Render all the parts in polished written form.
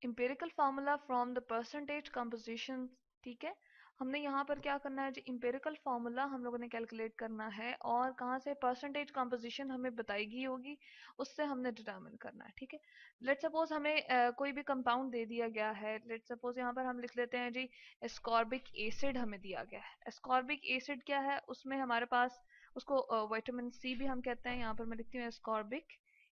Empirical formula from the percentage composition. ठीक है, हमने यहाँ पर क्या करना है जी, इम्पेरिकल फार्मूला हम लोगों ने कैलकुलेट करना है और कहाँ से, परसेंटेज कंपोजिशन हमें बताएगी होगी, उससे हमने डिटरमिन करना है। ठीक है, लेट सपोज हमें कोई भी कंपाउंड दे दिया गया है। लेट सपोज यहाँ पर हम लिख लेते हैं जी एस्कॉर्बिक एसिड हमें दिया गया है। एस्कॉर्बिक एसिड क्या है, उसमें हमारे पास उसको विटामिन सी भी हम कहते हैं। यहाँ पर मैं लिखती हूँ एस्कॉर्बिक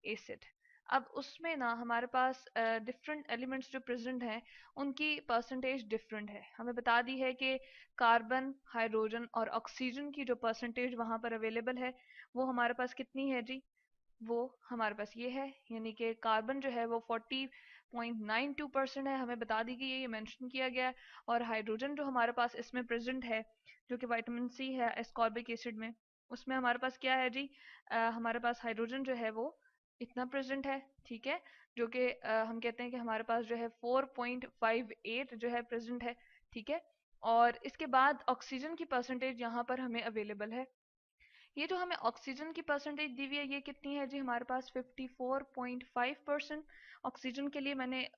एसिड। अब उसमें ना हमारे पास डिफरेंट एलिमेंट्स जो प्रेजेंट हैं उनकी परसेंटेज डिफरेंट है। हमें बता दी है कि कार्बन, हाइड्रोजन और ऑक्सीजन की जो परसेंटेज वहाँ पर अवेलेबल है वो हमारे पास कितनी है जी, वो हमारे पास ये है। यानी कि कार्बन जो है वो 40.92% है, हमें बता दी गई है, ये मेंशन किया गया है। और हाइड्रोजन जो हमारे पास इसमें प्रेजेंट है, जो कि विटामिन सी है एस्कॉर्बिक एसिड में, उसमें हमारे पास क्या है जी, हमारे पास हाइड्रोजन जो है वो इतना प्रेजेंट है। ठीक है, जो कि हम कहते हैं कि हमारे पास जो है 4.58 जो है प्रेजेंट है। ठीक है, और इसके बाद ऑक्सीजन की परसेंटेज यहाँ पर हमें अवेलेबल है। ये जो हमें ऑक्सीजन की परसेंटेज दी हुई है ये कितनी है जी, हमारे पास 54.5%। ऑक्सीजन के लिए मैंने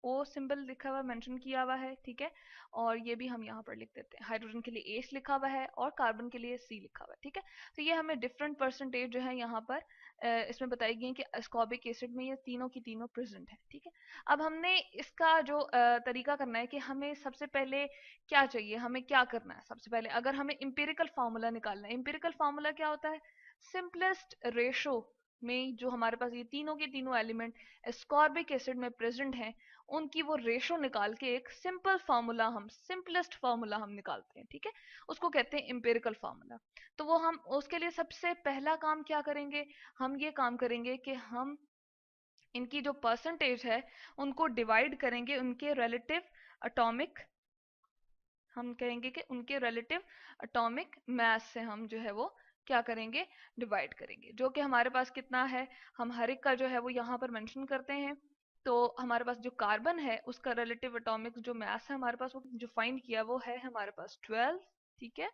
ओ सिंबल लिखा हुआ मेंशन किया हुआ है। ठीक है, और ये भी हम यहाँ पर लिख देते हैं। हाइड्रोजन के लिए एच लिखा हुआ है और कार्बन के लिए सी लिखा हुआ है। ठीक है, तो ये हमें डिफरेंट परसेंटेज जो है यहाँ पर इसमें बताई गई कि एस्कॉर्बिक एसिड में ये तीनों की तीनों प्रेजेंट है। ठीक है, अब हमने इसका जो तरीका करना है कि हमें सबसे पहले क्या चाहिए, हमें क्या करना है। सबसे पहले अगर हमें इंपेरिकल फार्मूला निकालना है, इंपेरिकल फार्मूला क्या होता है, सिंपलेस्ट रेशो में जो हमारे पास ये तीनों के तीनों एलिमेंट एस्कॉर्बिक एसिड में प्रेजेंट हैं उनकी वो रेशो निकाल के एक सिंपल फार्मूला, हम सिंपलेस्ट फार्मूला हम निकालते हैं। ठीक है, उसको कहते हैं इंपेरिकल फार्मूला। तो वो हम उसके लिए सबसे पहला काम क्या करेंगे, हम ये काम करेंगे कि हम इनकी जो परसेंटेज है उनको डिवाइड करेंगे उनके रिलेटिव अटोमिक, हम कहेंगे कि उनके रिलेटिव एटॉमिक मास से हम जो है वो क्या करेंगे, डिवाइड करेंगे। जो कि हमारे पास कितना है, हम हर एक का जो है वो यहाँ पर मेंशन करते हैं। तो हमारे पास जो कार्बन है उसका रिलेटिव एटॉमिक जो मास है हमारे पास, वो जो फाइंड किया वो है हमारे पास 12। ठीक है,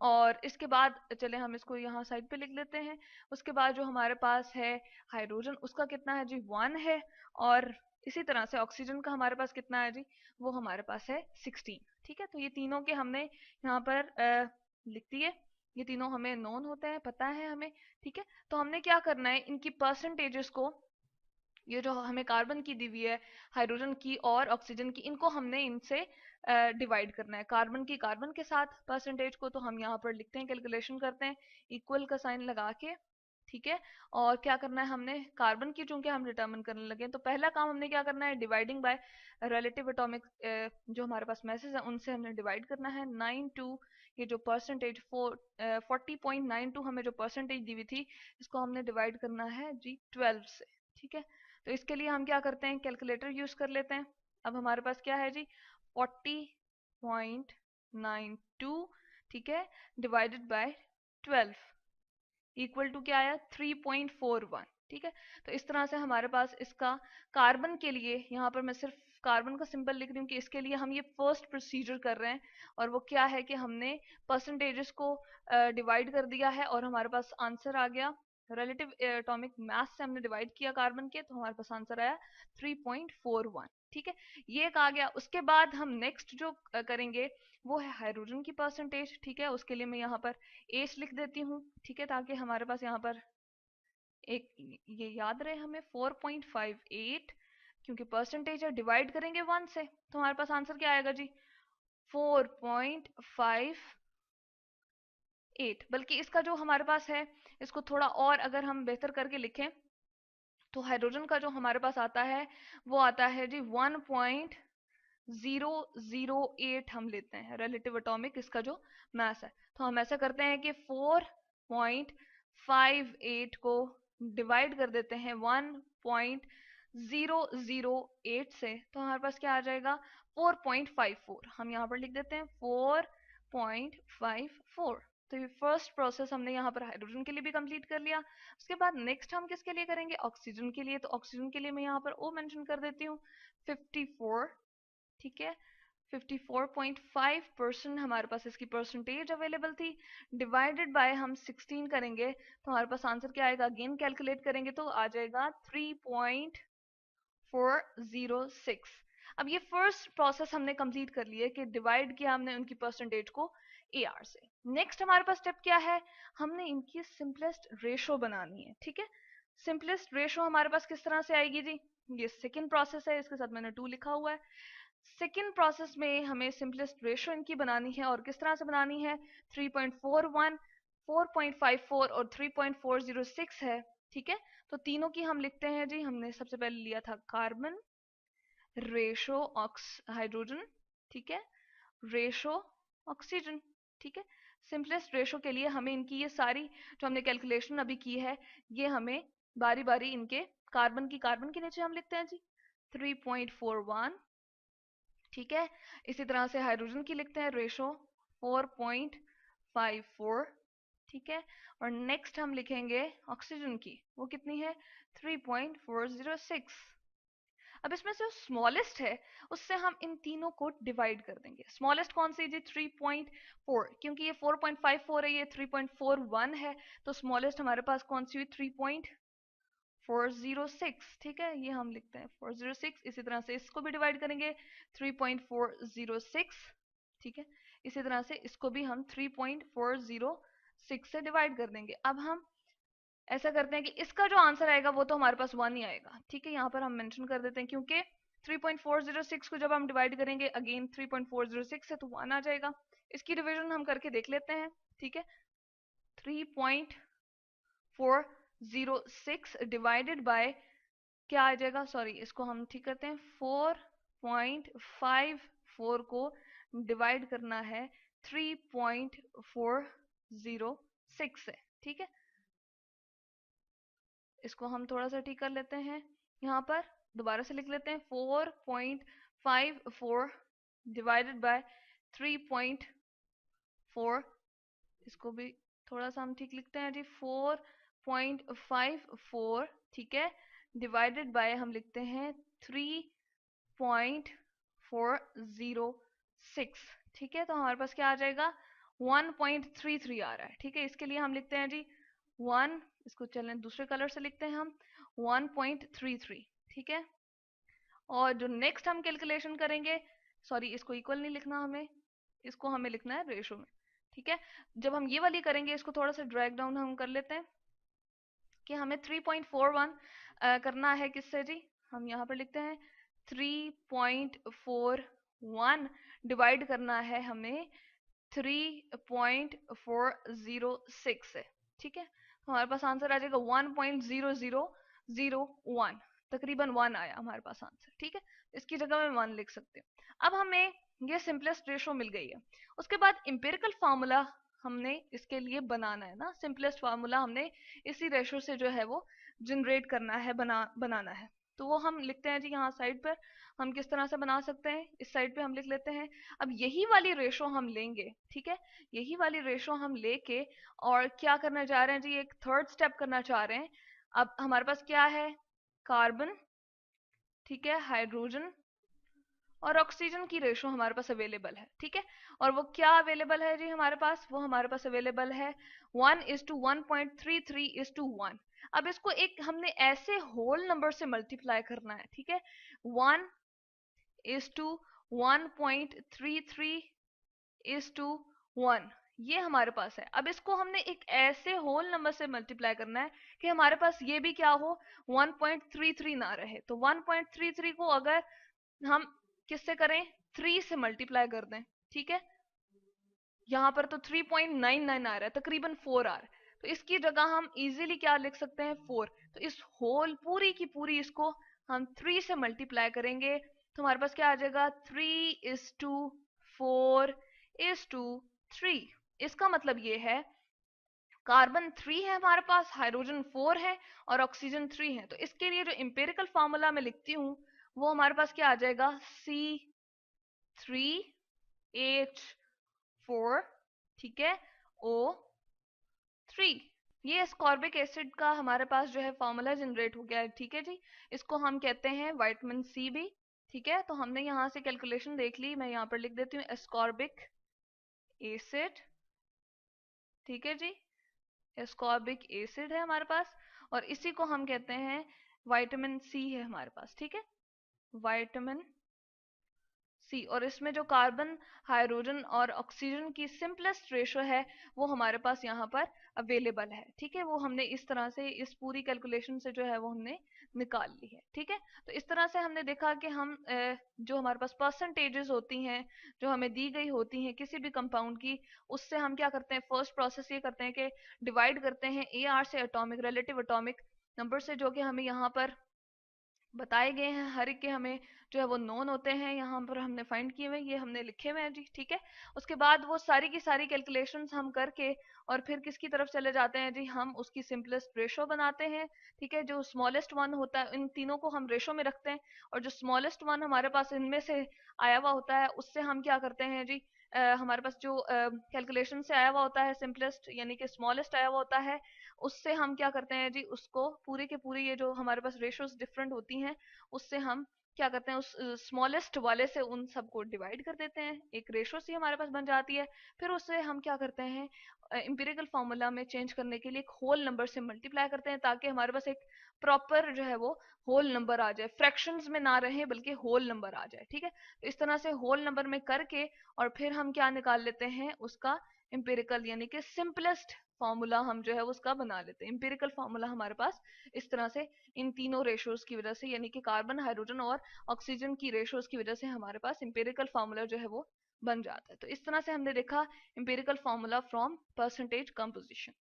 और इसके बाद चले हम इसको यहाँ साइड पे लिख लेते हैं। उसके बाद जो हमारे पास है हाइड्रोजन, उसका कितना है जी, 1 है। और इसी तरह से ऑक्सीजन का हमारे पास कितना है जी, वो हमारे पास है 16। ठीक है, तो ये तीनों के हमने यहाँ पर लिख दिए। ये तीनों हमें नोन होते हैं, पता है हमें। ठीक है, तो हमने क्या करना है, इनकी परसेंटेजेस को, ये जो हमें कार्बन की दी हुई है, हाइड्रोजन की और ऑक्सीजन की, इनको हमने इनसे डिवाइड करना है। कार्बन की कार्बन के साथ परसेंटेज को तो हम यहाँ पर लिखते हैं, कैलकुलेशन करते हैं इक्वल का साइन लगा के। ठीक है, और क्या करना है हमने, कार्बन की चूंकि हम डिटर्मिन करने लगे तो पहला काम हमने क्या करना है, डिवाइडिंग बाय रिलेटिव एटॉमिक जो हमारे पास मैसेज है उनसे हमने डिवाइड करना है। 92, ये जो परसेंटेज 40.92 हमें जो परसेंटेज दी हुई थी, इसको हमने डिवाइड करना है जी 12 से। ठीक है, तो इसके लिए हम क्या करते हैं, कैलकुलेटर यूज कर लेते हैं। अब हमारे पास क्या है जी, 40.92, ठीक है, डिवाइडेड बाय 12 इक्वल टू क्या आया, 3.41। ठीक है, तो इस तरह से हमारे पास इसका कार्बन के लिए, यहाँ पर मैं सिर्फ कार्बन का सिंबल लिख रही हूँ कि इसके लिए हम ये फर्स्ट प्रोसीजर कर रहे हैं। और वो क्या है कि हमने परसेंटेजेस को डिवाइड कर दिया है और हमारे पास आंसर आ गया, रिलेटिव एटॉमिक मास से हमने डिवाइड किया कार्बन के, तो हमारे पास आंसर आया 3.41। ठीक है, ये एक आ गया। उसके बाद हम नेक्स्ट जो करेंगे वो है हाइड्रोजन की परसेंटेज। ठीक है, उसके लिए मैं यहाँ पर एच लिख देती हूँ। ठीक है, ताकि हमारे पास यहाँ पर एक ये याद रहे हमें 4.58, क्योंकि परसेंटेज है, डिवाइड करेंगे 1 से तो हमारे पास आंसर क्या आएगा जी, 4.58। बल्कि इसका जो हमारे पास है, इसको थोड़ा और अगर हम बेहतर करके लिखें तो हाइड्रोजन का जो हमारे पास आता है वो आता है जी 1.008 हम लेते हैं रिलेटिव एटॉमिक इसका जो मास है। तो हम ऐसा करते हैं कि 4.58 को डिवाइड कर देते हैं 1.008 से, तो हमारे पास क्या आ जाएगा, 4.54। हम यहाँ पर लिख देते हैं 4.54। तो ये फर्स्ट प्रोसेस हमने यहाँ पर हाइड्रोजन के लिए भी कंप्लीट कर लिया। उसके बाद नेक्स्ट हम किसके लिए करेंगे, ऑक्सीजन के लिए। तो ऑक्सीजन के लिए मैं यहाँ पर ओ मेंशन कर देती हूँ 54। ठीक है, 54.5% हमारे पास इसकी परसेंटेज अवेलेबल थी। डिवाइडेड बाय हम 16 करेंगे तो हमारे पास आंसर क्या आएगा, अगेन कैलकुलेट करेंगे तो आ जाएगा 0.406। अब ये फर्स्ट प्रोसेस हमने कंप्लीट कर लिया कि डिवाइड किया हमने उनकी परसेंटेज को AR से। नेक्स्ट हमारे पास स्टेप क्या है, हमने इनकी सिंपलेस्ट रेशो बनानी है। ठीक है, सिंपलेस्ट रेशो हमारे पास किस तरह से आएगी जी, ये सेकेंड प्रोसेस है, इसके साथ मैंने 2 लिखा हुआ है। सेकेंड प्रोसेस में हमें सिंपलेस्ट रेशो इनकी बनानी है, और किस तरह से बनानी है, 3.41, 4.54 और 3.406 है। ठीक है, तो तीनों की हम लिखते हैं जी, हमने सबसे पहले लिया था कार्बन रेशो हाइड्रोजन, ठीक है, रेशो ऑक्सीजन। ठीक है, सिंपलेस्ट रेशो के लिए हमें इनकी ये सारी जो हमने कैलकुलेशन अभी की है, ये हमें बारी बारी इनके कार्बन के नीचे हम लिखते हैं जी 3.41। ठीक है, इसी तरह से हाइड्रोजन की लिखते हैं रेशो 4.54। ठीक है, और नेक्स्ट हम लिखेंगे ऑक्सीजन की, वो कितनी है 3.406। अब इसमें से जो स्मॉलेस्ट है उससे हम इन तीनों को डिवाइड कर देंगे। स्मॉलेस्ट कौन सी जी 3.4, क्योंकि ये 4.54 है, ये 3.41 है, तो स्मॉलेस्ट हमारे पास कौन सी हुई 3.406। ठीक है, ये हम लिखते हैं 406। इसी तरह से इसको भी डिवाइड करेंगे 3.406। ठीक है, इसी तरह से इसको भी हम 3.406 से डिवाइड कर देंगे। अब हम ऐसा करते हैं कि इसका जो आंसर आएगा वो तो हमारे पास 1 ही आएगा। ठीक है, यहाँ पर हम मेंशन कर देते हैं, क्योंकि 3.406 को जब हम डिवाइड करेंगे अगेन 3.406 है तो 1 आ जाएगा। इसकी डिवीजन हम करके देख लेते हैं। ठीक है, 3.406 डिवाइडेड बाय क्या आ जाएगा, सॉरी इसको हम ठीक करते हैं, 4.54 को डिवाइड करना है 3.406 से। ठीक है, इसको हम थोड़ा सा ठीक कर लेते हैं, यहाँ पर दोबारा से लिख लेते हैं 4.54 डिवाइडेड बाय 3.4, इसको भी थोड़ा सा हम ठीक लिखते हैं जी 4.54। ठीक है, डिवाइडेड बाय हम लिखते हैं 3.406। ठीक है, तो हमारे पास क्या आ जाएगा 1.33 आ रहा है। ठीक है, इसके लिए हम लिखते हैं जी 1, इसको चलें दूसरे कलर से लिखते हैं हम 1.33। ठीक है, और जो नेक्स्ट हम कैलकुलेशन करेंगे, सॉरी इसको इक्वल नहीं लिखना हमें, इसको हमें लिखना है रेशो में। ठीक है, जब हम ये वाली करेंगे इसको थोड़ा सा ड्रैग डाउन हम कर लेते हैं कि हमें 3.41 करना है किससे जी, हम यहाँ पर लिखते हैं 3.41 डिवाइड करना है हमें 3.406 से। ठीक है, हमारे पास आंसर आ जाएगा 1.0001, तकरीबन 1 आया हमारे पास आंसर। ठीक है, इसकी जगह मैं 1 लिख सकती हूँ। अब हमें ये सिंपलेस्ट रेशो मिल गई है, उसके बाद इंपेरिकल फार्मूला हमने इसके लिए बनाना है ना, सिंपलेस्ट फार्मूला हमने इसी रेशो से जो है वो जनरेट करना है, बनाना है। तो वो हम लिखते हैं जी यहाँ साइड पर, हम किस तरह से बना सकते हैं, इस साइड पे हम लिख लेते हैं। अब यही वाली रेशो हम लेंगे, ठीक है, यही वाली रेशो हम लेके और क्या करना चाह रहे हैं जी, एक थर्ड स्टेप करना चाह रहे हैं। अब हमारे पास क्या है, कार्बन, ठीक है, हाइड्रोजन और ऑक्सीजन की रेशो हमारे पास अवेलेबल है। ठीक है, और वो क्या अवेलेबल है जी हमारे पास, वो हमारे पास अवेलेबल है 1:1.33:1। अब इसको एक हमने ऐसे होल नंबर से मल्टीप्लाई करना है। ठीक है, 1:1.33:1 ये हमारे पास है। अब इसको हमने एक ऐसे होल नंबर से मल्टीप्लाई करना है कि हमारे पास ये भी क्या हो 1.33 ना रहे। तो 1.33 को अगर हम किससे करें, 3 से मल्टीप्लाई कर दें। ठीक है, यहाँ पर तो 3.99 आ रहा है, तकरीबन 4 आ रहा है, तो इसकी जगह हम इजीली क्या लिख सकते हैं 4। तो इस होल पूरी की पूरी इसको हम 3 से मल्टीप्लाई करेंगे, तो हमारे पास क्या आ जाएगा 3:4:3। इसका मतलब ये है कार्बन 3 है हमारे पास, हाइड्रोजन 4 है और ऑक्सीजन 3 है। तो इसके लिए जो इंपेरिकल फार्मूला मैं लिखती हूँ वो हमारे पास क्या आ जाएगा C3H4, ठीक है, O3। ये एस्कॉर्बिक एसिड का हमारे पास जो है फार्मूला जनरेट हो गया है। ठीक है जी, इसको हम कहते हैं विटामिन सी भी। ठीक है, तो हमने यहाँ से कैलकुलेशन देख ली, मैं यहाँ पर लिख देती हूँ एस्कॉर्बिक एसिड। ठीक है जी, एस्कॉर्बिक एसिड है हमारे पास, और इसी को हम कहते हैं विटामिन सी है हमारे पास। ठीक है, विटामिन सी। और इसमें जो कार्बन, हाइड्रोजन और ऑक्सीजन की सिंपलेस्ट रेशो है वो हमारे पास यहाँ पर अवेलेबल है। ठीक है, वो हमने इस तरह से इस पूरी कैलकुलेशन से जो है वो हमने निकाल ली है। ठीक है, तो इस तरह से हमने देखा कि हम जो हमारे पास परसेंटेजेस होती हैं जो हमें दी गई होती हैं किसी भी कंपाउंड की, उससे हम क्या करते हैं, फर्स्ट प्रोसेस ये करते हैं कि डिवाइड करते हैं ए आर से एटॉमिक रिलेटिव एटॉमिक नंबर से, जो कि हमें यहाँ पर बताए गए हैं। हर एक के हमें जो है वो नोन होते हैं, यहाँ पर हमने फाइंड किए हुए, ये हमने लिखे हुए हैं जी। ठीक है, उसके बाद वो सारी की सारी कैलकुलेशंस हम करके और फिर किसकी तरफ चले जाते हैं जी, हम उसकी सिंपलेस्ट रेशो बनाते हैं। ठीक है, जो स्मॉलेस्ट वन होता है, इन तीनों को हम रेशो में रखते हैं, और जो स्मॉलेस्ट वन हमारे पास इनमें से आया हुआ होता है उससे हम क्या करते हैं जी, हमारे पास जो कैलकुलेशन से आया हुआ होता है सिंपलेस्ट यानी कि स्मॉलेस्ट आया हुआ होता है, उससे हम क्या करते हैं जी, उसको पूरे के पूरे ये जो हमारे पास रेशियोज डिफरेंट होती हैं उससे हम क्या करते हैं, उस स्मॉलेस्ट वाले से उन सबको डिवाइड कर देते हैं, एक रेशो सी हमारे पास बन जाती है। फिर उससे हम क्या करते हैं, इंपीरिकल फार्मूला में चेंज करने के लिए एक होल नंबर से मल्टीप्लाई करते हैं, ताकि हमारे पास एक प्रॉपर जो है वो होल नंबर आ जाए, फ्रैक्शंस में ना रहे बल्कि होल नंबर आ जाए। ठीक है, तो इस तरह से होल नंबर में करके और फिर हम क्या निकाल लेते हैं, उसका इंपेरिकल यानी कि सिंपलेस्ट फॉर्मूला हम जो है उसका बना लेते हैं। इंपेरिकल फार्मूला हमारे पास इस तरह से इन तीनों रेशोज की वजह से, यानी कि कार्बन, हाइड्रोजन और ऑक्सीजन की रेशोज की वजह से हमारे पास इंपेरिकल फार्मूला जो है वो बन जाता है। तो इस तरह से हमने देखा empirical formula from percentage composition.